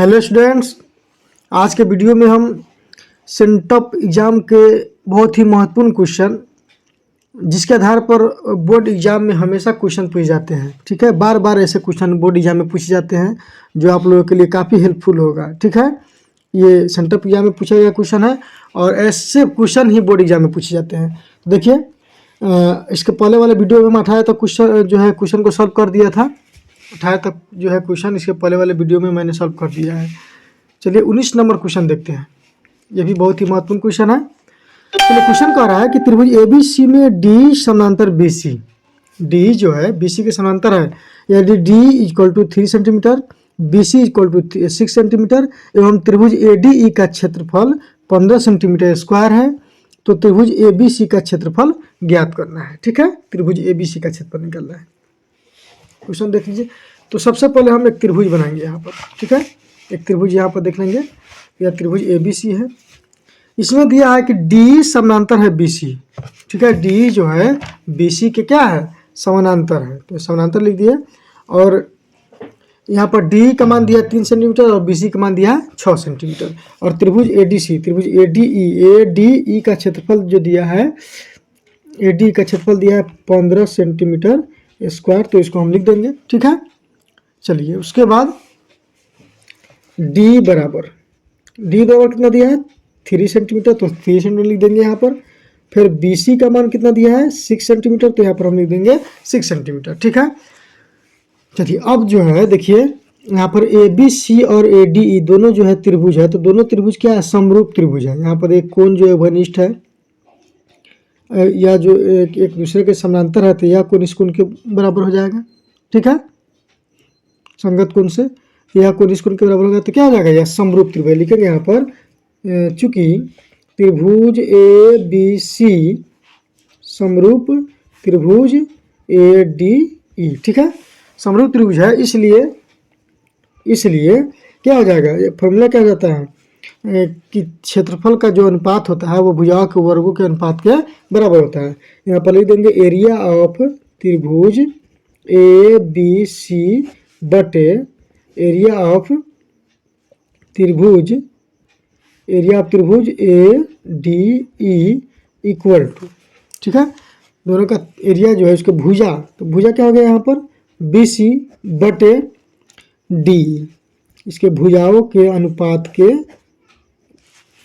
Hello students, आज के video में हम सेंटअप एग्ज़ाम के बहुत ही महत्वपूर्ण क्वेश्चन जिसके आधार पर बोर्ड एग्ज़ाम में हमेशा क्वेश्चन पूछे जाते हैं। ठीक है, बार बार ऐसे क्वेश्चन बोर्ड एग्ज़ाम में पूछे जाते हैं जो आप लोगों के लिए काफ़ी हेल्पफुल होगा। ठीक है, ये सेंटअप एग्ज़ाम में पूछा गया क्वेश्चन है और ऐसे क्वेश्चन ही बोर्ड एग्ज़ाम में पूछे जाते हैं। तो देखिए, इसके पहले वाले वीडियो में हम 18 तक क्वेश्चन जो है क्वेश्चन को सॉल्व कर दिया था। 18 तक जो है क्वेश्चन इसके पहले वाले वीडियो में मैंने सॉल्व कर दिया है। चलिए 19 नंबर क्वेश्चन देखते हैं। ये भी बहुत ही महत्वपूर्ण क्वेश्चन है। चलिए, क्वेश्चन कह रहा है कि त्रिभुज ABC में D समानांतर BC, D जो है BC के समानांतर है, यदि D equal to 3 centimetre, BC equal to 6 centimetre एवं त्रिभुज ADE का क्षेत्रफल 15 सेंटीमीटर स्क्वायर है, तो त्रिभुज ABC का क्षेत्रफल ज्ञात करना है। ठीक है, त्रिभुज ABC का क्षेत्रफल निकालना है। क्वेश्चन देख लीजिए। तो सबसे पहले हम एक त्रिभुज बनाएंगे यहाँ पर। ठीक है, एक त्रिभुज यहाँ पर देख लेंगे। यह त्रिभुज ABC है। इसमें दिया है कि D समानांतर है BC। ठीक है, D जो है BC के क्या है, समानांतर है, तो समानांतर लिख दिए। और यहाँ पर D का मान दिया 3 सेंटीमीटर और BC का मान दिया 6 सेंटीमीटर। और त्रिभुज ADC, त्रिभुज ADE का क्षेत्रफल जो दिया है, AD का क्षेत्रफल दिया है 15 सेंटीमीटर स्क्वायर, तो इसको हम लिख देंगे। ठीक है, चलिए उसके बाद D बराबर कितना दिया है 3 सेंटीमीटर, तो 3 सेंटीमीटर लिख देंगे यहाँ पर। फिर BC का मान कितना दिया है 6 सेंटीमीटर, तो यहाँ पर हम लिख देंगे 6 सेंटीमीटर। ठीक है, चलिए अब जो है देखिए, यहाँ पर ABC और ADE दोनों जो है त्रिभुज है, तो दोनों त्रिभुज क्या है, समरूप त्रिभुज है। यहाँ पर एक कोण जो है घनिष्ठ है, या जो एक दूसरे के समानांतर है, तो यह कोण इस कोण के बराबर हो जाएगा। ठीक है, संगत कोण से यह कोण इस कोण के बराबर होगा, तो क्या हो जाएगा, यह समरूप त्रिभुज। लिखेंगे यहाँ पर, चूंकि त्रिभुज ABC समरूप त्रिभुज ADE। ठीक है, समरूप त्रिभुज है, इसलिए क्या हो जाएगा, ये फॉर्मूला क्या हो जाता है कि क्षेत्रफल का जो अनुपात होता है वो भुजाओं के वर्गों के अनुपात के बराबर होता है। यहाँ पर लिख देंगे एरिया ऑफ त्रिभुज ABC बटे एरिया ऑफ त्रिभुज ADE इक्वल टू। ठीक है, दोनों का एरिया जो है उसके भुजा, तो भुजा क्या हो गया यहाँ पर BC बटे DE, इसके भुजाओं के अनुपात के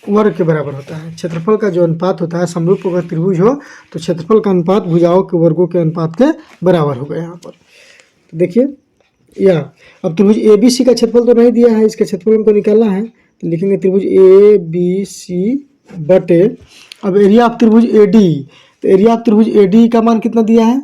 वर्ग के बराबर होता है। क्षेत्रफल का जो अनुपात होता है, समरूप अगर त्रिभुज हो तो क्षेत्रफल का अनुपात भुजाओं के वर्गों के अनुपात के बराबर होगा यहाँ पर। तो देखिए, या अब त्रिभुज ABC का क्षेत्रफल तो नहीं दिया है, इसका क्षेत्रफल हमको निकालना है, तो लिखेंगे त्रिभुज ABC बटे, अब एरिया ऑफ त्रिभुज ADE, तो एरिया ऑफ त्रिभुज ADE का मान कितना दिया है।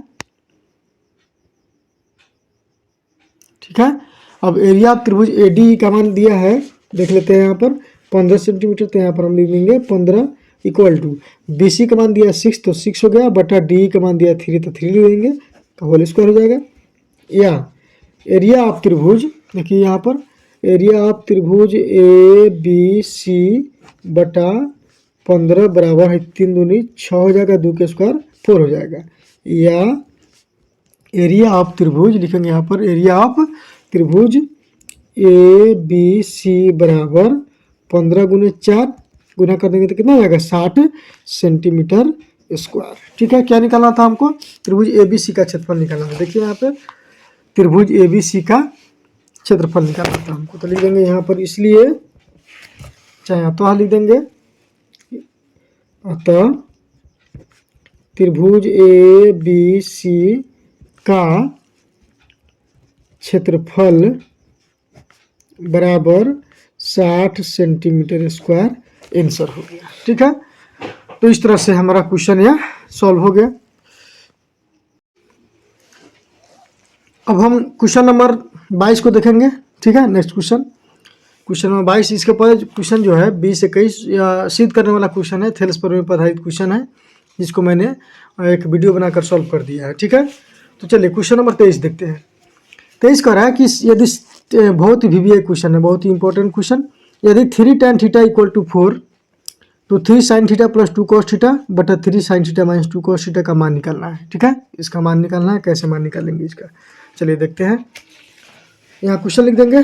ठीक है, अब एरिया ऑफ त्रिभुज ADE का मान दिया है, देख लेते हैं यहाँ पर 15 सेंटीमीटर, तो यहाँ पर हम लिख देंगे 15 इक्वल टू BC का मान दिया 6, तो 6 हो गया, बटा DE का मान दिया 3, तो 3 लिख देंगे, तो होल स्क्वायर हो जाएगा। या एरिया ऑफ त्रिभुज, देखिए यहाँ पर एरिया ऑफ त्रिभुज ABC बटा 15 बराबर है 3 दूनी 6 हो जाएगा, 2 के स्क्वायर 4 हो जाएगा। या एरिया ऑफ त्रिभुज लिखेंगे यहाँ पर, एरिया ऑफ त्रिभुज ABC बराबर 15 गुने 4 गुना कर देंगे तो कितना हो जाएगा 60 सेंटीमीटर स्क्वायर। ठीक है, क्या निकालना था हमको, त्रिभुज ABC का क्षेत्रफल निकालना था। देखिए यहाँ पे त्रिभुज ABC का क्षेत्रफल निकालना था हमको, तो लिख देंगे यहाँ पर, इसलिए चाहे अतः लिख देंगे, अतः त्रिभुज ABC का क्षेत्रफल बराबर 60 सेंटीमीटर स्क्वायर आंसर हो गया। ठीक है, तो इस तरह से हमारा क्वेश्चन यह सॉल्व हो गया। अब हम क्वेश्चन नंबर 22 को देखेंगे। ठीक है, नेक्स्ट क्वेश्चन नंबर 22। इसके पहले क्वेश्चन जो है 20-21 या सिद्ध करने वाला क्वेश्चन है, थेल्स प्रमेय पर आधारित क्वेश्चन है, जिसको मैंने एक वीडियो बनाकर सॉल्व कर दिया है। ठीक है, तो चलिए क्वेश्चन नंबर 23 देखते हैं। 23 कह रहा है कि यदि, बहुत ही VBA क्वेश्चन है, बहुत ही इंपॉर्टेंट क्वेश्चन, यदि 3 tan थीटा इक्वल टू 4, तो 3 sin theta plus 2 cos theta बटा 3 sin theta minus 2 cos theta का मान निकालना है। ठीक है, इसका मान निकालना है, कैसे मान निकालेंगे इसका, चलिए देखते हैं। यहाँ क्वेश्चन लिख देंगे,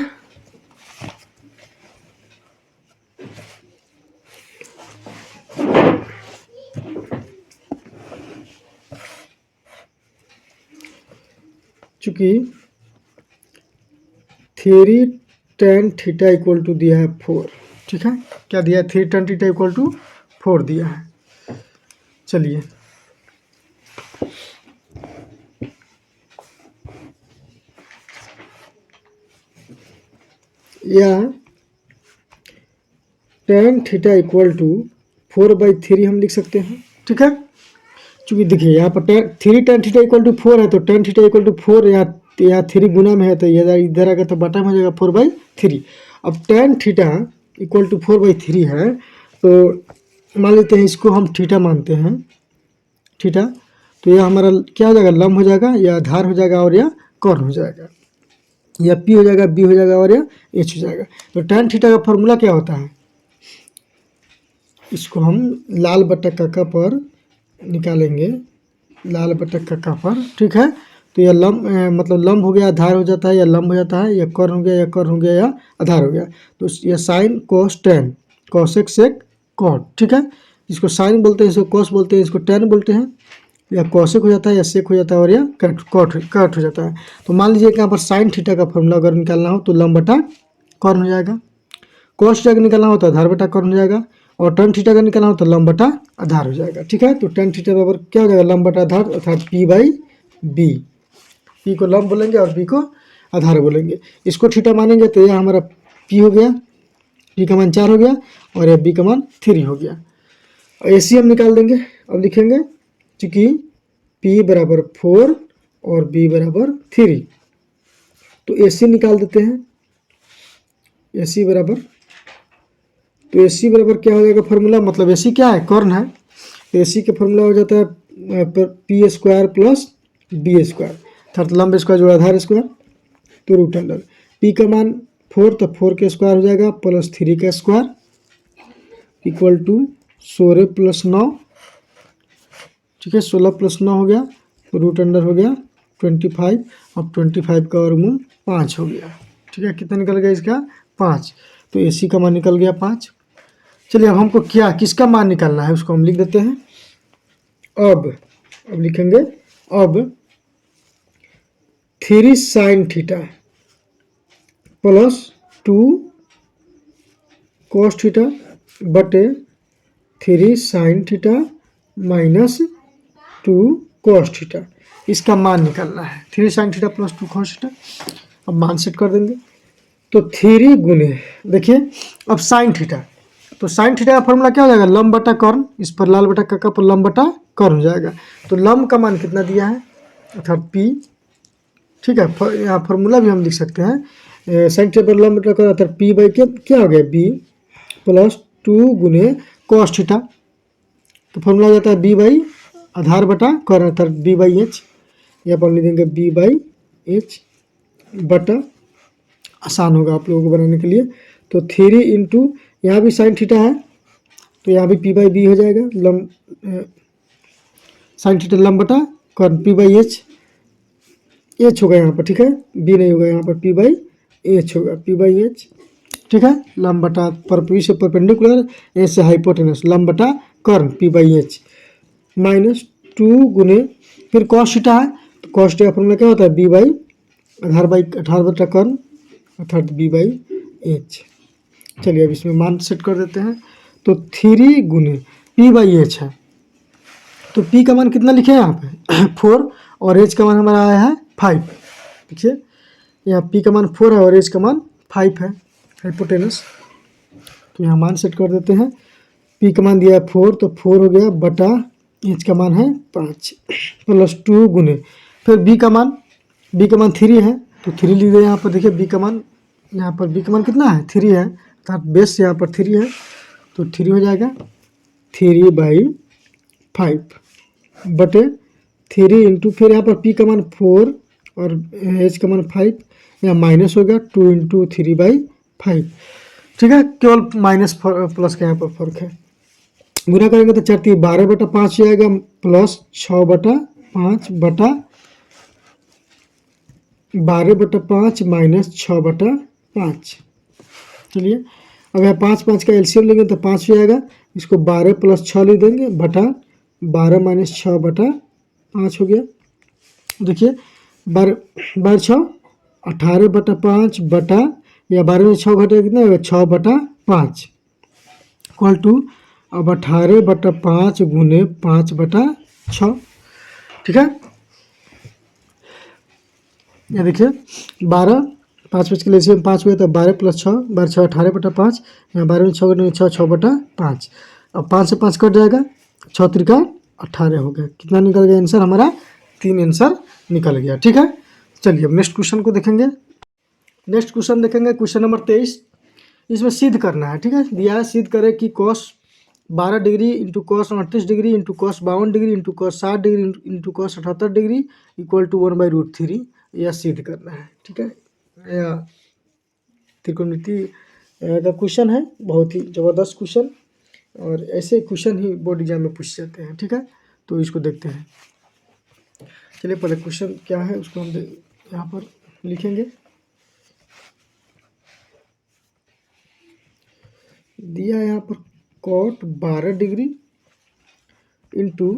चूँकि 3 tan थीटा इक्वल टू दिया है 4, ठीक है। क्या दिया है? 3 tan थीटा इक्वल टू 4 दिया है। चलिए या tan थीटा इक्वल टू 4/3 हम लिख सकते हैं, ठीक है। चूँकि देखिए यहाँ पर 3 tan थीटा इक्वल टू 4 है, तो tan थीटा इक्वल टू 4 या 3 गुना में है, तो इधर आकर तो बटा में हो जाएगा 4/3। अब tan थीटा इक्वल टू 4/3 है, तो मान लेते हैं इसको हम थीटा मानते हैं, थीटा। तो यह हमारा क्या हो जाएगा? लंब हो जाएगा, या आधार हो जाएगा, और या कर्ण हो जाएगा, या P हो जाएगा, B हो जाएगा, और या H हो जाएगा। तो tan थीटा का फॉर्मूला क्या होता है? इसको हम लाल बटा कक्का पर निकालेंगे, लाल बटा कक्का पर, ठीक है। तो यह लंब मतलब लंब हो गया, आधार हो जाता है, या लंब हो जाता है, या कर्ण हो गया, या कर्ण हो गया, या आधार हो गया। तो यह साइन कॉस टेन, कॉस एक सेक कॉट, ठीक है। इसको साइन बोलते हैं, इसको कॉस बोलते हैं, इसको टेन बोलते हैं, या कॉसेक हो जाता है, या सेक हो जाता है, और या कट हो जाता है। तो मान लीजिए कि यहाँ पर साइन थीटा का फॉर्मूला अगर निकालना हो तो लंब बटा कर्ण हो जाएगा, कॉस थीटा का निकालना हो तो आधार बटा कर्ण हो जाएगा, और tan थीटा का निकालना हो तो लंब बटा आधार हो जाएगा, ठीक है। तो tan थीटा बराबर क्या हो जाएगा? लंब बटा आधार, अर्थात P/B। P को लंब बोलेंगे और B को आधार बोलेंगे। इसको थीटा मानेंगे तो यह हमारा P हो गया, P का मान 4 हो गया, और यह B का मान 3 हो गया। और AC हम निकाल देंगे। अब लिखेंगे चूँकि P बराबर 4 और B बराबर 3, तो AC निकाल देते हैं। AC बराबर, तो AC बराबर क्या हो जाएगा फॉर्मूला? मतलब AC क्या है? कर्ण है। तो AC का फॉर्मूला हो जाता है P square plus B square, अर्थात लंब स्क्वायर जोड़ा आधार स्क्वायर, तो रूट अंडर। P का मान 4, तो 4 का स्क्वायर हो जाएगा प्लस 3 का स्क्वायर इक्वल टू 16 प्लस 9, ठीक है। 16 प्लस 9 हो गया, तो रूट अंडर हो गया 25। अब 25 का वर्गमूल 5 हो गया, ठीक है। कितना निकल गया इसका? 5। तो AC का मान निकल गया 5। चलिए अब हमको क्या किसका मान निकालना है उसको हम लिख देते हैं। अब लिखेंगे, अब 3 sin theta plus 2 cos theta बटे 3 sin theta minus 2 cos theta, इसका मान निकालना है। 3 sin theta plus 2 cos theta, अब मान सेट कर देंगे। तो 3 गुने, देखिए अब साइन थीटा, तो साइन थीटा का फॉर्मूला क्या हो जाएगा? लंब बटा कर्ण, इस पर लाल बटा कक्का पर लंब बटा कर्ण हो जाएगा। तो लंब का मान कितना दिया है? अर्थात P, ठीक है। यहाँ फॉर्मूला भी हम लिख सकते हैं, साइन थीटा पर लंब बटा कर्ण, अर्थात P बाई क्या हो गया? B प्लस 2 गुने कॉस थीटा, तो फॉर्मूला हो जाता है B बाई आधार बटा कर्ण, अर्थात B/H। यहाँ पर लिख देंगे B/H बटा, आसान होगा आप लोगों को बनाने के लिए। तो 3 इंटू, यहाँ भी साइन थीटा है, तो यहाँ भी P/B हो जाएगा, लंब साइन थीटा लंब बटा कर्ण P/H, H होगा यहाँ पर, ठीक है। B नहीं होगा यहाँ पर, P/H होगा, P/H, ठीक है। लंब बटा P से परपेंडिकुलर, A से हाइपोटेनस, लंब बटा कर्ण P/H माइनस 2 गुने, फिर कॉस थीटा है, तो कॉस थीटा का फॉर्मूला क्या होता है? B बाई आधार बटा कर्ण, अर्थात B/H। चलिए अब इसमें मान सेट कर देते हैं। तो 3 गुने P/H है, तो P का मान कितना लिखे हैं यहाँ पे? 4, और H का मान हमारा आया है 5। देखिए यहाँ P का मान 4 है और H का मान 5 है, हाइपोटेनस। तो यहाँ मान सेट कर देते हैं। P का मान दिया है 4, तो 4 हो गया बटा H का मान है 5 प्लस 2 गुने, फिर B का मान 3 है, तो 3 लिख दे यहाँ पर। देखिए B का मान, यहाँ पर B का मान कितना है? 3 है, अर्थात बेस यहाँ पर 3 है, तो 3 हो जाएगा 3/5 बटे 3 इंटू, फिर यहाँ पर P का मान 4 और H का मान 5, यहाँ माइनस हो गया 2 इंटू 3/5, ठीक है। केवल माइनस प्लस का यहाँ पर फर्क है। गुना करेंगे तो 4 12/5 जाएगा, प्लस 6/5 बटा 12/5 माइनस 6/5। चलिए अब यहाँ 5 का एलसीएम लेंगे तो 5 हो जाएगा, इसको 12 प्लस 6 लिख देंगे बटा 12 माइनस 6/5 हो गया। देखिए बार 6 18/5 बटा, या 12 में 6 घटे कितना होगा 6/5 इक्वल टू अब 18/5 गुने 5/6। ठीक है, ये देखिए 12 5 5 के लिए 5 हुए तो 12 + 6 12 6 18/5, यहाँ 12 में 6 घटे 6 6/5। अब 5 से 5 कट जाएगा, 6 त्रिका 18 हो गया। कितना निकल गया आंसर हमारा? 3 आंसर निकल गया। ठीक है, चलिए अब नेक्स्ट क्वेश्चन को देखेंगे। नेक्स्ट क्वेश्चन देखेंगे, क्वेश्चन नंबर 23। इसमें सिद्ध करना है। ठीक है, दिया है सिद्ध करें कि cos 12 degree into cos 38 degree into cos 52 degree into cos 60 degree into cos 78 degree equal to 1/√3, यह सिद्ध करना है। ठीक है, यह त्रिकोणमिति का क्वेश्चन है, बहुत ही ज़बरदस्त क्वेश्चन, और ऐसे क्वेश्चन ही बोर्ड एग्जाम में पूछ जाते हैं। ठीक है, तो इसको देखते हैं। चलिए पहले क्वेश्चन क्या है उसको हम यहाँ पर लिखेंगे। दिया है यहाँ पर cot 12 degree into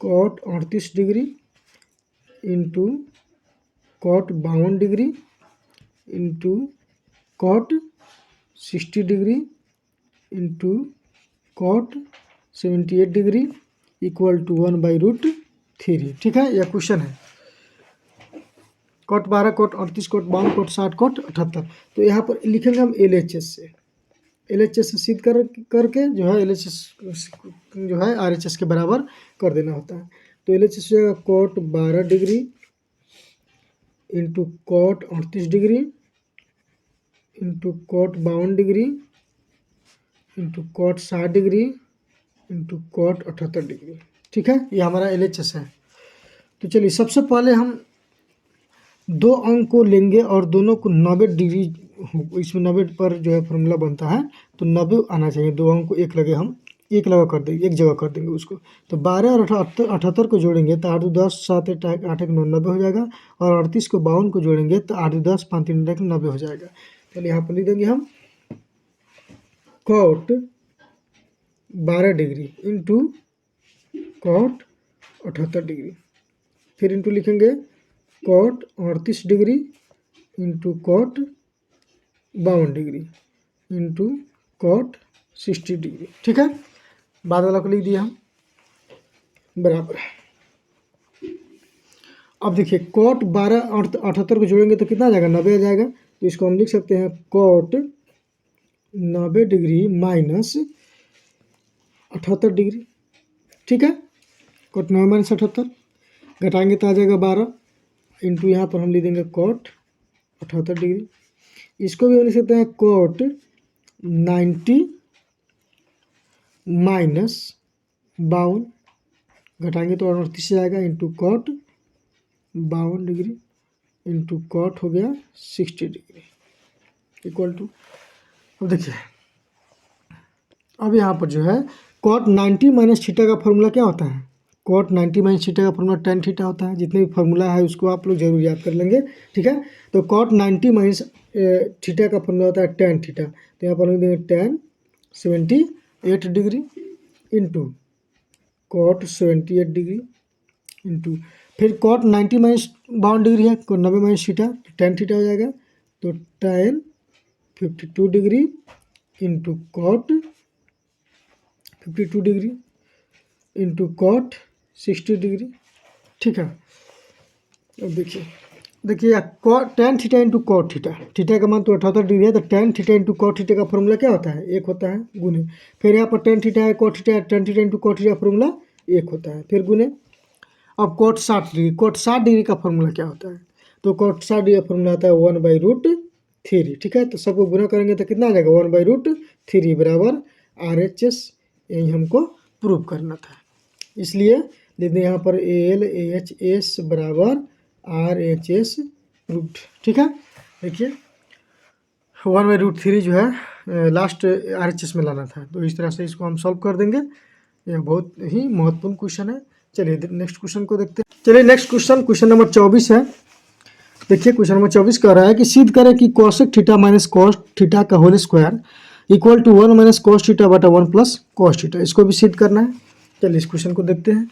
cot 38 degree into cot 52 degree into cot 60 degree into cot 78 degree equal to 1/√3। ठीक है, यह क्वेश्चन है। cot 12 cot 38 cot 52 cot 60 cot 78, तो यहाँ पर लिखेंगे हम LHS से। LHS से सिद्ध करके जो है LHS जो है RHS के बराबर कर देना होता है। तो LHS जो है cot 12 degree into cot 38 degree into cot 52 degree into cot 60 degree into cot 78 degree. ठीक है, ये हमारा LHS है। तो चलिए सबसे पहले हम दो अंक को लेंगे और दोनों को 90 डिग्री, इसमें 90 पर जो है फॉर्मूला बनता है, तो 90 आना चाहिए। दो अंक को एक लगे हम एक लगा कर देंगे, एक जगह कर देंगे उसको। तो 12 और 78 को जोड़ेंगे तो 8 2 10 7 8 1 9 90 हो जाएगा, और 38 को 52 को जोड़ेंगे तो 8 2 10 5 3 1 90 हो जाएगा। चलिए यहाँ पर लिख देंगे हम cot 12 degree into cot 78 degree, फिर इंटू लिखेंगे cot 38 degree into cot 52 degree into cot 60 degree. ठीक है, बाद वाला को लिख दिया हम बराबर। अब देखिए cot 12 और 78 को जोड़ेंगे तो कितना आ जाएगा? 90 आ जाएगा। तो इसको हम लिख सकते हैं cot 90 डिग्री माइनस 78 डिग्री। ठीक है, cot 90 माइनस 78 घटाएंगे तो आ जाएगा 12 इंटू यहाँ पर हम लिख देंगे cot 78 डिग्री। इसको भी हम लिख सकते हैं cot 90 माइनस 52 घटाएंगे तो 38 आएगा into cot 52 degree into cot हो गया 60 डिग्री इक्वल टू। अब देखिए अब यहाँ पर जो है cot 90 माइनस थीटा का फॉर्मूला क्या होता है? cot 90 माइनस थीटा का फॉर्मूला tan थीटा होता है। जितने भी फॉर्मूला है उसको आप लोग जरूर याद कर लेंगे। ठीक है, तो cot 90 माइनस थीटा का फॉर्मूला होता है tan थीटा। तो यहाँ पर लिख देंगे tan 78 degree into cot 78 degree into फिर cot 90 माइनस 52 डिग्री है, 90 माइनस थीटा tan थीटा हो जाएगा। तो tan 52 degree into cot 52 degree into cot 60 degree. ठीक है, अब देखिए tan theta into cot theta, theta का मान तो 78 डिग्री है, तो tan theta into cot theta का फॉर्मूला क्या होता है? 1 होता है गुने। फिर यहाँ पर tan थीटा है cot थीटा है, tan theta into cot theta का फॉर्मूला 1 होता है, फिर गुने। अब cot 60 डिग्री, cot 60 डिग्री का फॉर्मूला क्या होता है? तो cot 60 डिग्री का फॉर्मूला होता है 1/√3। ठीक है, तो सबको गुना करेंगे तो कितना आ जाएगा? 1/√3 बराबर RHS। यही हमको प्रूव करना था, इसलिए देखते यहाँ पर LHS बराबर RHS प्रूव्ड। ठीक है, देखिए 1/√3 जो है लास्ट RHS में लाना था, तो इस तरह से इसको हम सॉल्व कर देंगे। यह बहुत ही महत्वपूर्ण क्वेश्चन है। चलिए नेक्स्ट क्वेश्चन को देखते हैं। चलिए नेक्स्ट क्वेश्चन नंबर 24 है। देखिए क्वेश्चन नंबर 24 कह रहा है कि सिद्ध करें कि cosec theta minus cos theta का whole square equal to 1 minus cos theta बटा 1 प्लस cos थीटा। इसको भी सिद्ध करना है। चलिए इस क्वेश्चन को देखते हैं।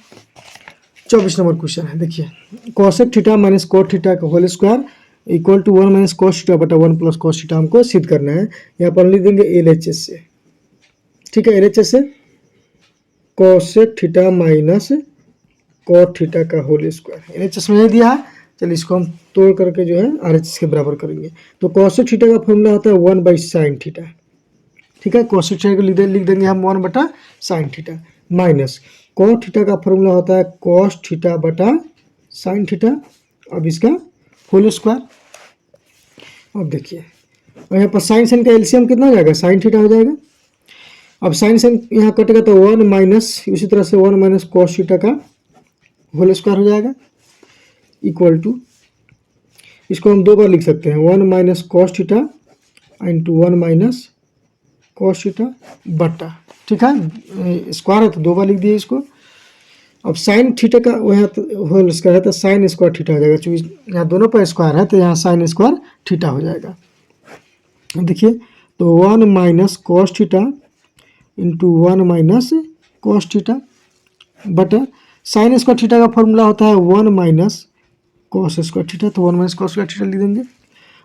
24 नंबर क्वेश्चन है, देखिए cosec theta minus cot theta का whole square equal to 1 minus cos theta बटा 1 प्लस कॉस थीटा हमको सिद्ध करना है। यहाँ पर हम लिख देंगे LHS से, ठीक है, LHS से cosec theta minus cot theta का होल स्क्वायर, LHS में दिया है। चलिए इसको हम तोड़ करके जो है RHS के बराबर करेंगे। तो कॉसेक थीटा का फॉर्मूला होता है 1 बाई साइन थीटा, ठीक है, कॉसेक थीटा को लिख देंगे हम 1 बटा sine theta, minus cot theta का फॉर्मूला होता है कॉस थीटा बटा साइन थीटा, अब इसका होल स्क्वायर। अब देखिए और यहाँ पर साइन का एलसीएम कितना हो जाएगा, साइन थीटा हो जाएगा। अब साइन यहाँ कटेगा तो 1 माइनस, उसी तरह से 1 माइनस कॉस थीटा का होल स्क्वायर हो जाएगा इक्वल टू, इसको हम दो बार लिख सकते हैं 1 minus cos theta into 1 minus cos theta बटा, ठीक है, स्क्वायर है तो दो बार लिख दिए इसको। अब साइन थीटा का यहाँ होल स्क्वायर है तो साइन स्क्वायर थीटा हो जाएगा, चूँकि यहाँ दोनों पर स्क्वायर है तो यहाँ साइन स्क्वायर थीटा हो जाएगा। देखिए तो 1 minus cos theta into 1 minus cos theta बटा साइन स्क्वायर थीटा का फॉर्मूला होता है 1 माइनस कॉस स्क्वायर थीटा, तो 1 माइनस कॉस स्क्वायर थीटा लिख देंगे।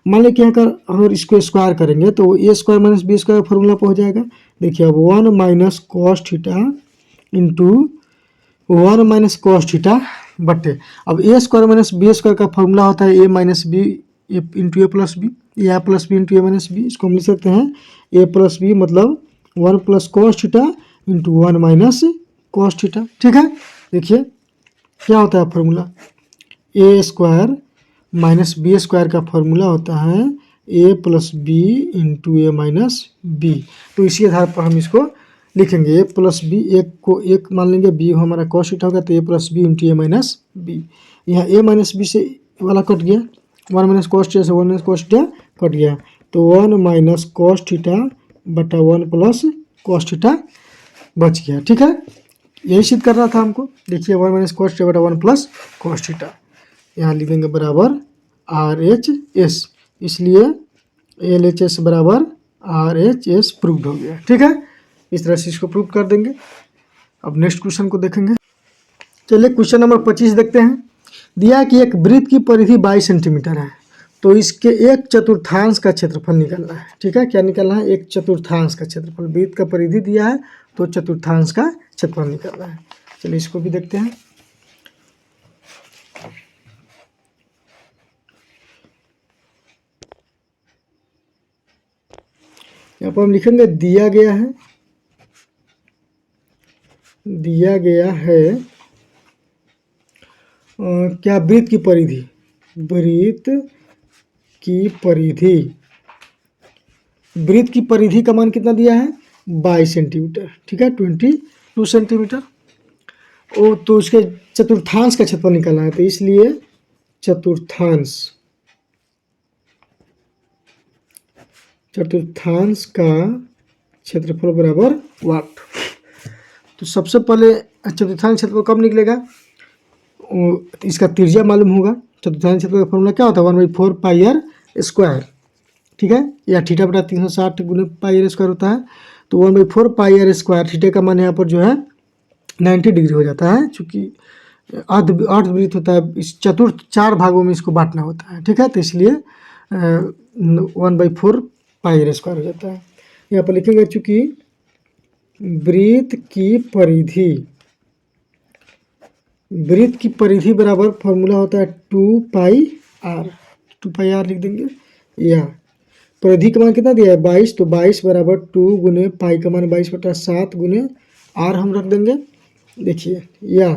मान लीजिए कि यहाँ का अगर इसको स्क्वायर करेंगे तो ए स्क्वायर माइनस बी स्क्वायर का फॉर्मूला पर हो जाएगा। देखिए अब 1 minus cos theta into 1 minus cos theta बटे, अब ए स्क्वायर माइनस बी स्क्वायर का फॉर्मूला होता है ए माइनस बी इंटू ए प्लस बी, या प्लस बी इंटू ए माइनस बी, इसको हम लिख सकते हैं ए प्लस बी मतलब 1 plus cos theta into 1 minus cos theta, ठीक है। देखिए क्या होता है फॉर्मूला, ए स्क्वायर माइनस बी स्क्वायर का फॉर्मूला होता है ए प्लस बी इंटू ए माइनस बी, तो इसी आधार पर हम इसको लिखेंगे ए प्लस बी, एक को एक मान लेंगे, बी हमारा कॉस थीटा होगा तो ए प्लस बी इंटू ए माइनस बी। यहाँ ए माइनस बी से वाला कट गया, 1 माइनस कॉस थीटा से 1 माइनस कॉस थीटा कट गया, तो 1 माइनस कॉस थीटा बटा 1 प्लस कॉस थीटा बच गया, ठीक है, यही सिद्ध करना था हमको। देखिए 1 माइनस कॉस थीटा बटा 1 प्लस कॉस थीटा, यहाँ लिख देंगे बराबर RHS, इसलिए LHS बराबर RHS प्रूव्ड हो गया, ठीक है। इस तरह से इसको प्रूव कर देंगे। अब नेक्स्ट क्वेश्चन को देखेंगे। चलिए क्वेश्चन नंबर 25 देखते हैं। दिया कि एक वृत्त की परिधि 22 सेंटीमीटर है, तो इसके एक चतुर्थांश का क्षेत्रफल निकालना है, ठीक है, क्या निकालना है, एक चतुर्थांश का क्षेत्रफल, वृत्त का परिधि दिया है तो चतुर्थांश का क्षेत्रफल निकालना है। चलिए इसको भी देखते हैं। यहाँ पर हम लिखेंगे दिया गया है क्या, वृत्त की परिधि, वृत्त की परिधि का मान कितना दिया है 22 सेंटीमीटर, ठीक है, 22 सेंटीमीटर। ओ तो उसके चतुर्थांश का क्षेत्रफल निकालना है, तो इसलिए चतुर्थांश का क्षेत्रफल बराबर वाट। तो सबसे पहले चतुर्थांश क्षेत्रफल कब निकलेगा, इसका त्रिज्या मालूम होगा। चतुर्थांश क्षेत्रफल का फॉर्मूला क्या होता है 1/4 पाई आर स्क्वायर, ठीक है, या थीटा बटा 360 गुने पाई आर स्क्वायर होता है। तो 1/4 पाई आर स्क्वायर, थीटा का मान यहाँ पर जो है 90 डिग्री हो जाता है, चूँकि अर्धवृत्त होता है, इस चतुर्थ 4 भागों में इसको बांटना होता है, ठीक है, तो इसलिए 1/4 पाई आर स्क्वायर हो जाता है। यहाँ पर लिखेंगे चूँकि वृत्त की परिधि बराबर फॉर्मूला होता है 2 पाई आर लिख देंगे, या परिधि का मान कितना दिया है 22, तो 22 बराबर 2 गुने पाई का मान 22 बटा 7 गुने आर हम रख देंगे। देखिए या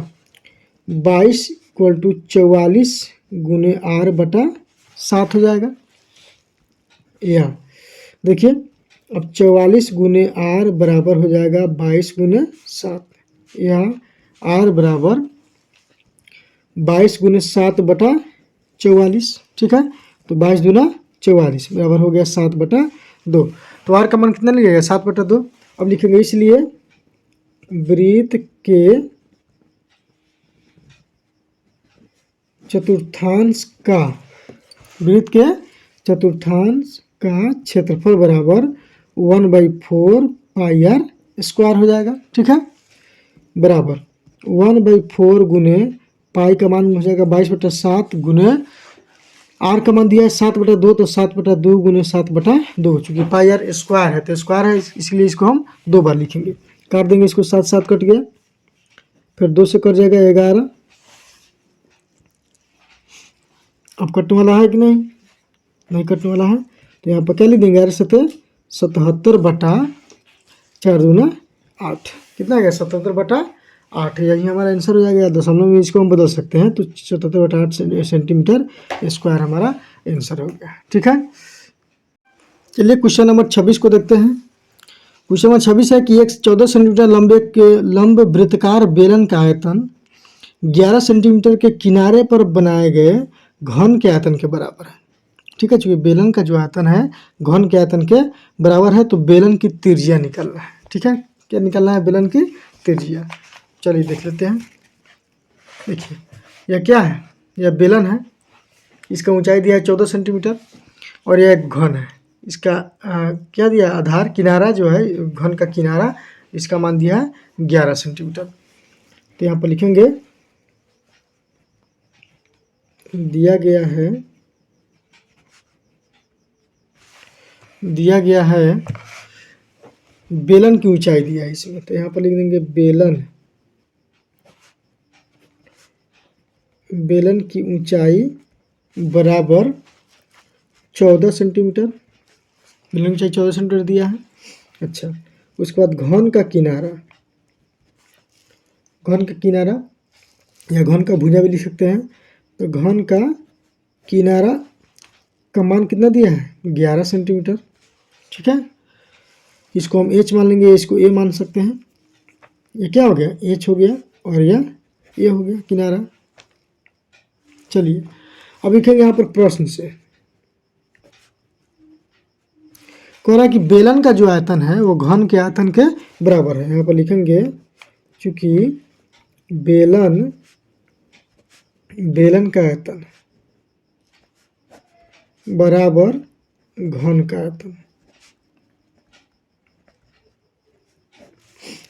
22 इक्वल टू 44 गुने आर बटा 7 हो जाएगा। या देखिए अब 44 गुने आर बराबर हो जाएगा 22 गुने 7, या आर बराबर 22 गुने 7 बटा 44, ठीक है, तो 22 दूना 44 बराबर हो गया 7 बटा 2, तो आर का मान कितना लगेगा 7 बटा 2। अब लिखेंगे इसलिए वृत्त के चतुर्थांश का क्षेत्रफल बराबर 1/4 पाई आर स्क्वायर हो जाएगा, ठीक है, बराबर 1/4 गुने पाई का मान हो जाएगा 22/7 गुने आर का मान दिया है 7/2, तो 7/2 गुने 7/2, चूँकि पाई आर स्क्वायर है तो स्क्वायर है, इसलिए इसको हम 2 बार लिखेंगे। काट देंगे इसको, 7 7 कट गया, फिर 2 से कट जाएगा 11। अब कटने वाला है कि नहीं, नहीं कटने वाला है, तो यहाँ पर क्या लिख देंगे, 77/4 दूना 8, कितना आ गया 77/8, यही हमारा आंसर हो जाएगा। दशमलव में इसको हम बदल सकते हैं, तो 77/8 सेंटीमीटर स्क्वायर हमारा आंसर हो गया। ठीक है, चलिए क्वेश्चन नंबर 26 को देखते हैं। क्वेश्चन नंबर 26 है कि एक 14 सेंटीमीटर लंबे के लंब वृत्तकार बेलन का आयतन 11 सेंटीमीटर के किनारे पर बनाए गए घन के आयतन के बराबर है। ठीक है, चूँकि बेलन का जो आयतन है घन के आयतन के बराबर है, तो बेलन की त्रिज्या निकालना है। ठीक है, क्या निकालना है, बेलन की त्रिज्या। चलिए देख लेते हैं। देखिए यह क्या है, यह बेलन है, इसका ऊंचाई दिया है 14 सेंटीमीटर और यह एक घन है। इसका क्या दिया, आधार किनारा जो है घन का किनारा, इसका मान दिया है 11 सेंटीमीटर। तो यहाँ पर लिखेंगे दिया गया है बेलन की ऊंचाई दिया है इसमें, तो यहाँ पर लिख देंगे बेलन की ऊंचाई बराबर 14 सेंटीमीटर, बेलन की ऊंचाई 14 सेंटीमीटर दिया है। अच्छा, उसके बाद घन का किनारा या घन का भुजा भी लिख सकते हैं, तो घन का किनारा का मान कितना दिया है, 11 सेंटीमीटर। ठीक है, इसको हम एच मान लेंगे, इसको ए मान सकते हैं। ये क्या हो गया, एच हो गया और यह ए हो गया किनारा। चलिए अब लिखेंगे यहाँ पर प्रश्न से, कह रहा है कि बेलन का जो आयतन है वो घन के आयतन के बराबर है। यहाँ पर लिखेंगे चूँकि बेलन का आयतन बराबर घन का आयतन।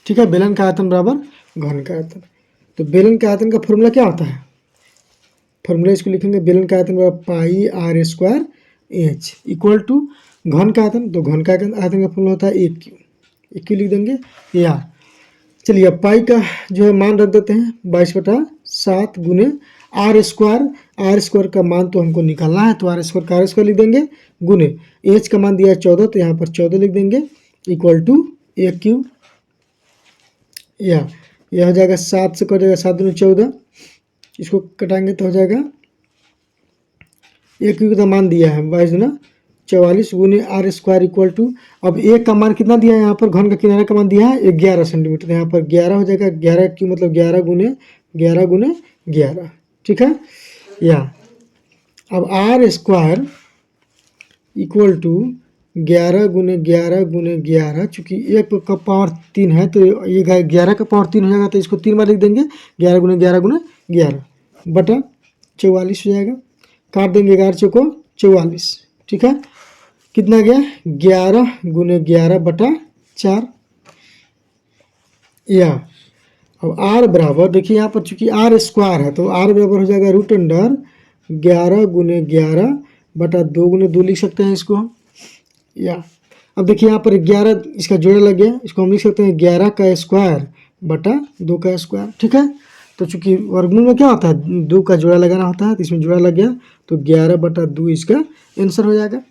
ठीक है, बेलन का आयतन बराबर घन का आयतन। तो बेलन का आयतन का फॉर्मूला क्या होता है, फॉर्मूला इसको लिखेंगे, बेलन का आयतन बराबर pi R square H equal to घन का आयतन, तो घन का आयतन का फॉर्मूला होता है एक क्यू लिख देंगे या। चलिए अब पाई का जो है मान रख देते हैं, 22/7 गुने आर स्क्वायर का मान तो हमको निकालना है, तो आर स्क्वायर लिख देंगे गुने एच का मान दिया है 14, तो यहाँ पर 14 लिख देंगे इक्वल टू ए क्यू या। यह हो जाएगा 7 से कट जाएगा, 7 दूनी 14, इसको कटाएंगे तो हो जाएगा ए क्यू का मान दिया है 22×44 गुने आर स्क्वायर इक्वल टू, अब ए का मान कितना दिया है, यहाँ पर घन का किनारा का मान दिया है 11 सेंटीमीटर, यहाँ पर 11 हो जाएगा, 11 क्यू मतलब 11 गुने 11। ठीक है, या अब आर स्क्वायर इक्वल टू 11 गुने 11, चूँकि 1 का पावर 3 है, तो ये 11 का पावर 3 हो जाएगा, तो इसको 3 बार लिख देंगे, 11 गुने 11 बटा 44 हो जाएगा। काट देंगे 11 चौको 44। ठीक है, कितना गया, 11 गुने 11/4 या। अब आर बराबर देखिए यहाँ पर चूँकि आर स्क्वायर है, तो आर बराबर हो जाएगा √11 गुने 11/2 गुने 2 लिख सकते हैं इसको हम या। अब देखिए यहाँ पर 11 इसका जोड़ा लग गया, इसको हम लिख सकते हैं 11 का स्क्वायर बटा 2 का स्क्वायर। ठीक है, तो चूँकि वर्गमूल में क्या होता है 2 का जोड़ा लगाना होता है, तो इसमें जोड़ा लग गया, तो 11/2 इसका आंसर हो जाएगा।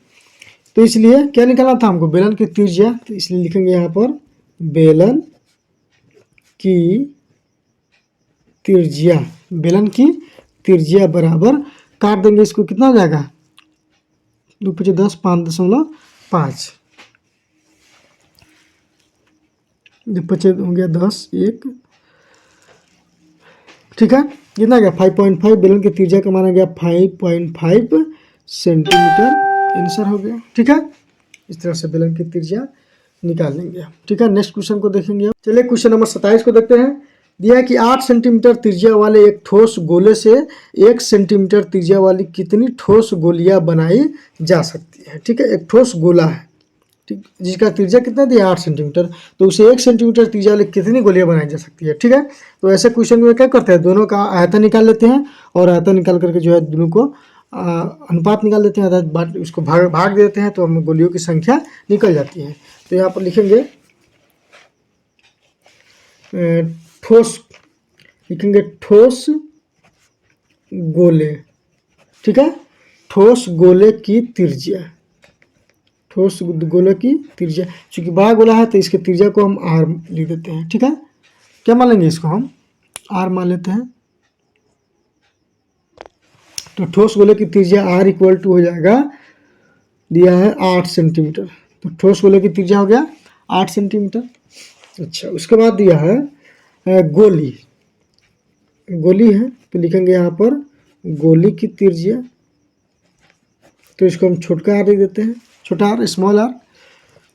तो इसलिए क्या निकालना था हमको, बेलन की त्रिज्या, तो इसलिए लिखेंगे यहाँ पर बेलन की त्रिज्या बराबर, काट देंगे इसको, कितना हो जाएगा 2 × 10 5.5, 5 हो गया 10 1। ठीक है, कितना गया 5.5, बेलन की त्रिज्या का माना गया 5.5 सेंटीमीटर, आंसर हो गया। ठीक है, इस तरह से बेलन की त्रिज्या निकाल लेंगे। ठीक है, नेक्स्ट क्वेश्चन को देखेंगे। चलिए क्वेश्चन नंबर 27 को देखते हैं। दिया है कि 8 सेंटीमीटर त्रिज्या वाले एक ठोस गोले से 1 सेंटीमीटर त्रिज्या वाली कितनी ठोस गोलियां बनाई जा सकती है। ठीक है, एक ठोस गोला है, ठीक, जिसका त्रिज्या कितना दिया 8 सेंटीमीटर, तो उसे 1 सेंटीमीटर त्रिज्या वाली कितनी गोलियां बनाई जा सकती है। ठीक है, तो ऐसे क्वेश्चन में क्या करते हैं, दोनों का आयतन निकाल लेते हैं और आयतन निकाल करके जो है दोनों को अनुपात निकाल देते हैं, अर्थात उसको भाग देते हैं, तो हमें गोलियों की संख्या निकल जाती है। तो यहाँ पर लिखेंगे ठोस, लिखेंगे ठोस गोले। ठीक है, ठोस गोले की त्रिज्या, ठोस गोले की त्रिज्या, चूंकि बड़ा गोला है तो इसके त्रिज्या को हम आर लिख देते हैं। ठीक है, क्या मान लेंगे, इसको हम आर मान लेते हैं। तो ठोस गोले की त्रिज्या आर इक्वल टू हो जाएगा, दिया है 8 सेंटीमीटर, तो ठोस गोले की त्रिज्या हो गया 8 सेंटीमीटर। अच्छा, उसके बाद दिया है गोली, गोली है तो लिखेंगे यहाँ पर गोली की त्रिज्या, तो इसको हम छोटा आर लिख देते हैं, छोटा आर स्मॉल आर।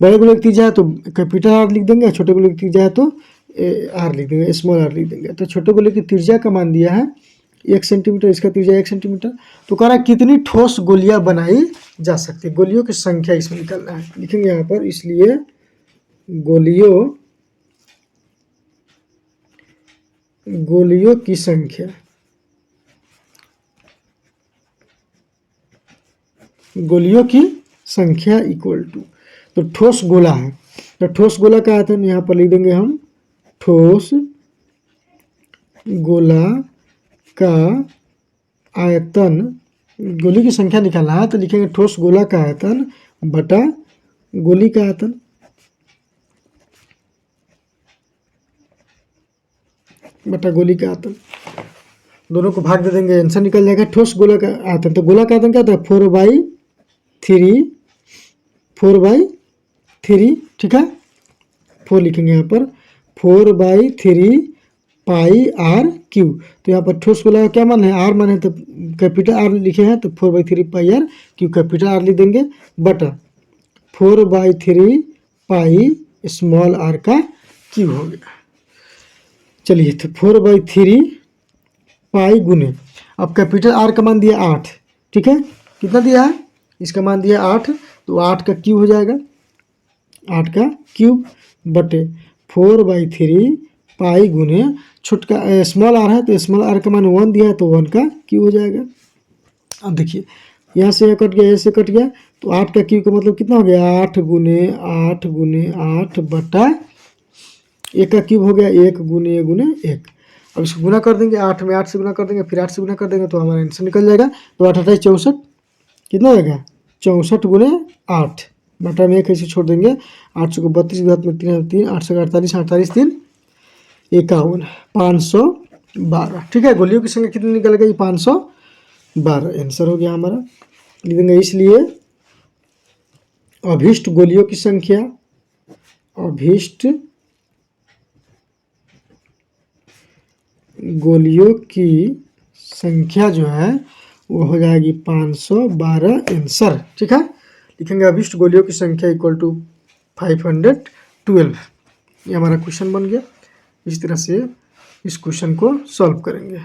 बड़े गोले की त्रिज्या है तो कैपिटल आर लिख देंगे, छोटे गोले की त्रिज्या है तो आर लिख देंगे, स्मॉल आर लिख देंगे। तो छोटे गोले की त्रिज्या का मान दिया है 1 सेंटीमीटर, इसका त्रिज्या 1 सेंटीमीटर। तो कह रहा है कितनी ठोस गोलियां बनाई जा सकती है, गोलियों की संख्या इसमें निकालना है। लिखेंगे यहाँ पर, इसलिए गोलियों की संख्या, गोलियों की संख्या इक्वल टू, तो ठोस गोला है तो ठोस गोला का आयतन यहाँ पर लिख देंगे हम, ठोस गोला का आयतन, गोली की संख्या निकालना है तो लिखेंगे ठोस गोला का आयतन बटा गोली का आयतन, बटा गोली का आयतन, दोनों को भाग दे देंगे, आंसर निकल जाएगा ठोस गोला का आयतन। तो गोला का आयतन क्या था, 4/3, ठीक है, 4 लिखेंगे यहाँ पर, 4/3 पाई आर क्यू। तो यहाँ पर ठोस गोला का क्या मान है, आर मान है, तो कैपिटल आर लिखे हैं तो 4/3 पाई आर क्यू, कैपिटल आर लिख देंगे, बटा 4/3 पाई स्मॉल आर का क्यू हो गया। चलिए, तो 4/3 पाई गुने, अब कैपिटल आर का मान दिया 8, ठीक है, कितना दिया है, इसका मान दिया 8, तो 8 का क्यूब हो जाएगा, 8 का क्यूब बटे 4/3 पाई गुने छोटका स्मॉल आर है तो स्मॉल आर का मान 1 दिया है तो 1 का क्यूब हो जाएगा। अब देखिए, यहाँ से यह कट गया, यहाँ से कट गया, तो 8 का क्यूब का मतलब कितना हो गया, 8 गुने 8 बटा 1 का क्यूब हो गया, 1 गुने 1। अब इसको गुना कर देंगे, 8 में 8 से गुना कर देंगे, फिर 8 से गुना कर देंगे, तो हमारा आंसर निकल जाएगा। तो 8 8 64, कितना हो जाएगा, 64 गुने 8, बटा में 1 ऐसे छोड़ देंगे, 800 को 32 घात में 3, 8 से 48, 48 3 51, 512। ठीक है, गोलियों की संख्या कितनी निकल गई, 512 आंसर हो गया हमारा। लिख देंगे, इसलिए अभीष्ट गोलियों की संख्या, अभीष्ट गोलियों की संख्या जो है वो हो जाएगी 512 आंसर। ठीक है, लिखेंगे अभीष्ट गोलियों की संख्या इक्वल टू 512। ये हमारा क्वेश्चन बन गया। इस तरह से इस क्वेश्चन को सॉल्व करेंगे।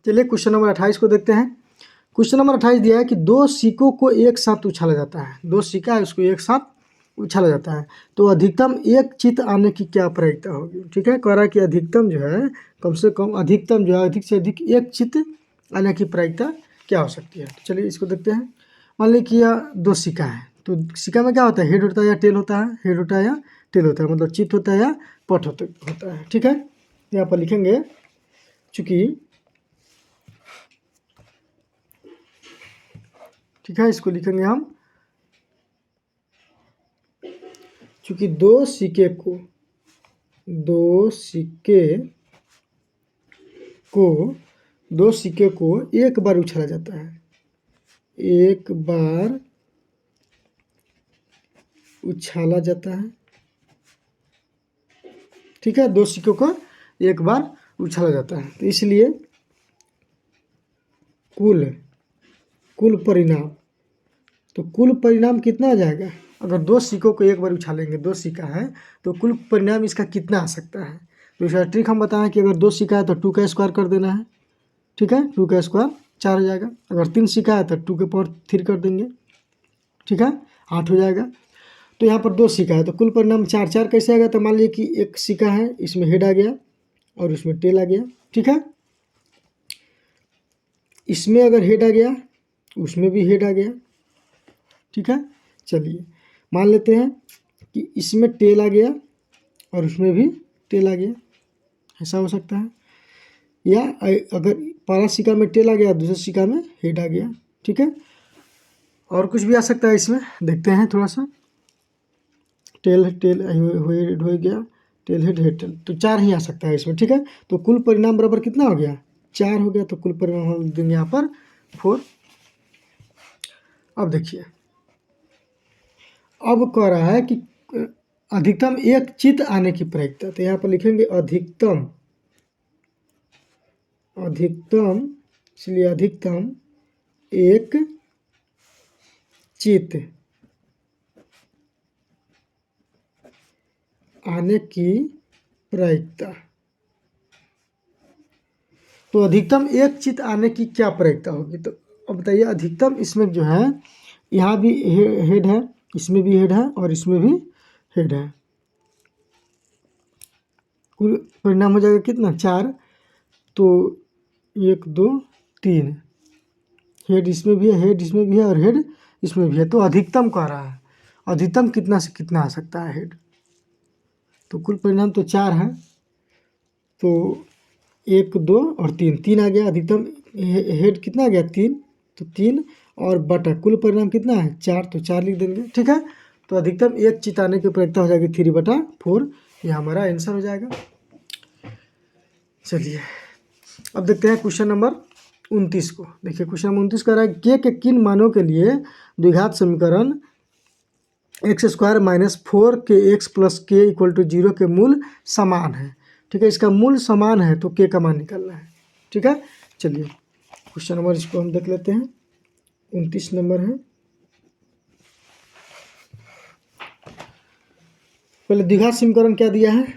चलिए क्वेश्चन नंबर 28 को देखते हैं। क्वेश्चन नंबर 28 दिया है कि 2 सिक्कों को एक साथ उछाला जाता है, 2 सिक्का है उसको एक साथ उछाला जाता है, तो अधिकतम एक चित्त आने की क्या प्रायिकता होगी। ठीक है, कह रहा है कि अधिकतम जो है, कम से कम अधिकतम जो है अधिक से अधिक एक चित्त आने की प्रायिकता क्या हो सकती है। तो चलिए इसको देखते हैं। मान लीजिए कि यह 2 सिक्का है, तो सिक्का में क्या होता है, हेड होता है या टेल होता है, हेड होता है या टेल होता है, मतलब चित्त होता है या पट होता है। ठीक है, यहाँ पर लिखेंगे, चूँकि ठीक है, इसको लिखेंगे हम, चूँकि दो सिक्के को एक बार उछाला जाता है, एक बार उछाला जाता है। ठीक है, 2 सिक्कों को एक बार उछाला जाता है, तो इसलिए कुल परिणाम, तो कुल परिणाम कितना आ जाएगा, अगर 2 सिक्कों को एक बार उछालेंगे, 2 सिक्का है तो कुल परिणाम इसका कितना आ सकता है। तो इसका ट्रिक हम बताएं कि अगर 2 सिक्का है तो 2 का स्क्वायर कर देना है। ठीक है, 2 का स्क्वायर 4 हो जाएगा। अगर 3 सिक्का है तो 2 के पावर 3 कर देंगे। ठीक है, 8 हो जाएगा। तो तो यहाँ पर 2 सिक्का है, तो कुल परिणाम 4 4 कैसे आएगा? तो मान लीजिए कि एक सिक्का है, इसमें हेड आ गया और उसमें टेल आ गया, ठीक है। इसमें अगर हेड आ गया, उसमें भी हेड आ गया, ठीक है। चलिए मान लेते हैं कि इसमें टेल आ गया और उसमें भी टेल आ गया, ऐसा हो सकता है। या अगर पहला सिक्का में टेल आ गया, दूसरे सिक्का में हेड आ गया, ठीक है। और कुछ भी आ सकता है इसमें, देखते हैं थोड़ा सा। टेल टेल हेड हो गया, टेल हेड हेड टेल, तो 4 ही आ सकता है इसमें, ठीक है। तो कुल परिणाम बराबर कितना हो गया? 4 हो गया। तो कुल परिणाम हम देंगे यहाँ पर 4। अब देखिए, अब कह रहा है कि अधिकतम एक चित आने की प्रायिकता, तो यहाँ पर लिखेंगे अधिकतम, इसलिए अधिकतम एक चित आने की प्रायिकता। तो अधिकतम एक चित आने की क्या प्रायिकता होगी? तो अब बताइए, अधिकतम इसमें जो है, यहाँ भी हेड है, इसमें भी हेड है और इसमें भी हेड है। कुल परिणाम हो जाएगा कितना? 4। तो 1 2 3 हेड इसमें भी है, हेड इसमें भी है और हेड इसमें भी है। तो अधिकतम कह रहा है, अधिकतम कितना से कितना आ सकता है हेड? तो कुल परिणाम तो 4 है, तो 1 2 और 3 3 आ गया। अधिकतम हेड कितना आ गया? 3। तो 3 और बटा कुल परिणाम कितना है? 4, तो 4 लिख देंगे, ठीक है। तो अधिकतम एक चित आने की प्रायिकता हो जाएगी 3/4, ये हमारा आंसर हो जाएगा। चलिए अब देखते हैं क्वेश्चन नंबर 29 को। देखिए क्वेश्चन नंबर 29 कह रहा है के किन मानों के लिए द्विघात समीकरण x² minus 4kx plus k equal to 0 के मूल समान है, ठीक है। इसका मूल समान है तो k का मान निकालना है, ठीक है। चलिए क्वेश्चन नंबर इसको हम देख लेते हैं, 29 नंबर है। पहले द्विघात समीकरण क्या दिया है,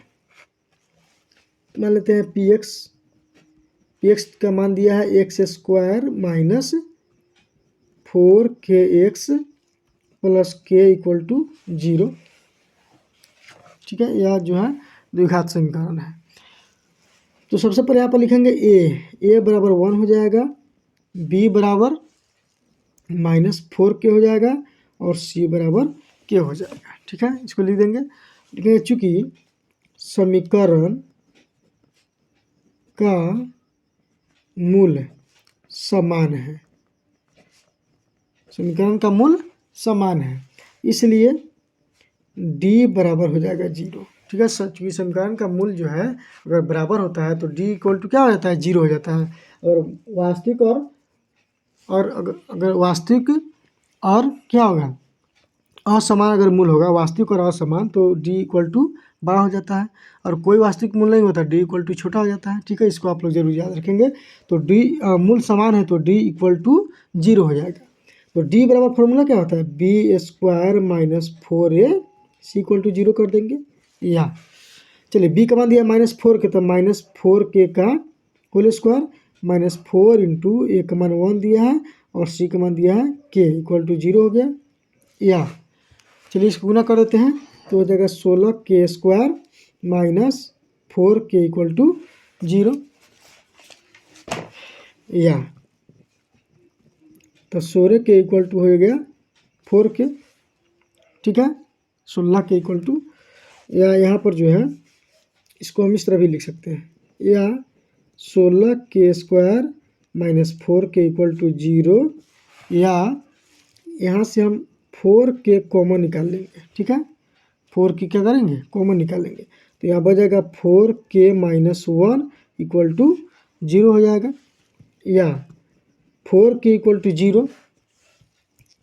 मान लेते हैं px का मान दिया है x² minus 4kx plus k equal to 0, ठीक है। यह जो है द्विघात समीकरण है। तो सबसे पहले यहाँ पर लिखेंगे a बराबर 1 हो जाएगा, b बराबर -4k हो जाएगा और c बराबर k हो जाएगा, ठीक है। इसको लिख देंगे, चूँकि समीकरण का मूल समान है, समीकरण का मूल समान है, इसलिए d बराबर हो जाएगा 0, ठीक है। चूँकि समीकरण का मूल जो है अगर बराबर होता है तो d इक्वल टू क्या हो जाता है? 0 हो जाता है। और वास्तविक और अगर वास्तविक और क्या होगा? असमान अगर मूल होगा, वास्तविक और असमान, तो d इक्वल टू बड़ा हो जाता है। और कोई वास्तविक मूल नहीं होता, d इक्वल टू छोटा हो जाता है, ठीक है। इसको आप लोग जरूर याद रखेंगे। तो d मूल समान है तो d इक्वल टू 0 हो जाएगा। तो d बराबर फॉर्मूला क्या होता है? b² minus 4ac equal to 0 कर देंगे। या चलिए b का मान दिया -4k, तो -4k का whole square minus 4 into a का मान 1 दिया है और c का मान दिया है k इक्वल टू 0 हो गया। या चलिए इसको गुना कर देते हैं, तो हो जाएगा 16k² minus 4k equal to 0। या तो 16k इक्वल टू हो गया 4k, ठीक है। 16k इक्वल टू, या यहाँ पर जो है इसको हम इस तरह भी लिख सकते हैं, या 16k² minus 4k equal to 0, या यहाँ से हम 4k कॉमन निकाल लेंगे, ठीक है। 4k क्या करेंगे? कॉमन निकालेंगे, तो यहाँ बच जाएगा 4k माइनस 1 इक्वल टू 0 हो जाएगा। या 4k इक्वल टू 0,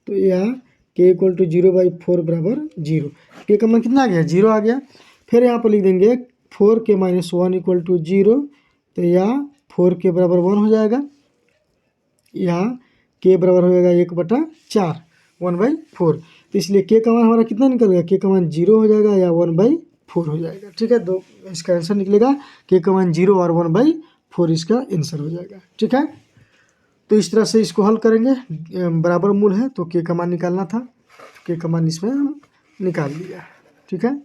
तो यहाँ k इक्वल टू 0/4 बराबर 0, k का मान कितना आ गया? 0 आ गया। फिर यहाँ पर लिख देंगे 4k माइनस 1 इक्वल टू 0, तो यहाँ 4k बराबर 1 हो जाएगा। यहाँ k बराबर हो जाएगा 1/4, 1/4। तो इसलिए k का मान हमारा कितना निकलेगा? k का मान 0 हो जाएगा या 1/4 हो जाएगा, ठीक है। दो इसका आंसर निकलेगा, k का मान 0 और 1/4 इसका आंसर हो जाएगा, ठीक है। तो इस तरह से इसको हल करेंगे, बराबर मूल है तो k का मान निकालना था, k का मान इसमें हम निकाल लिया। ठीक है।